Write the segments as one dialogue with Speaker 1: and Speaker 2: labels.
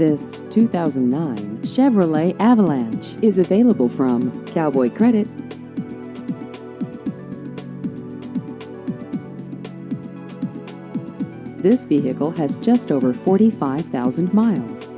Speaker 1: This 2009 Chevrolet Avalanche is available from Cowboy Credit. This vehicle has just over 45,000 miles.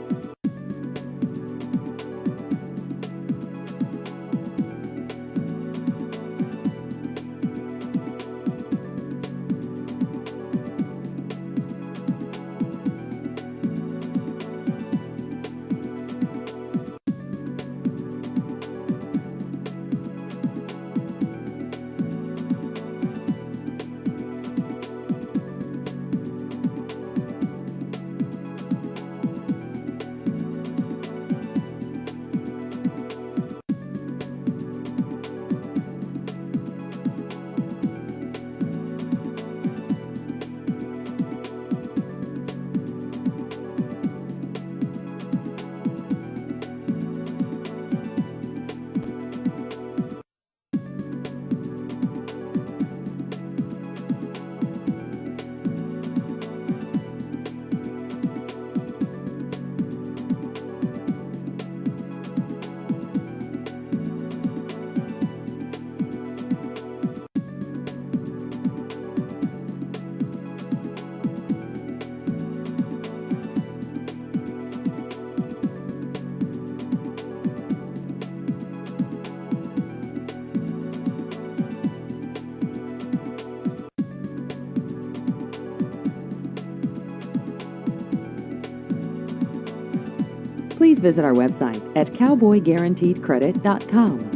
Speaker 1: Please visit our website at cowboyguaranteedcredit.com.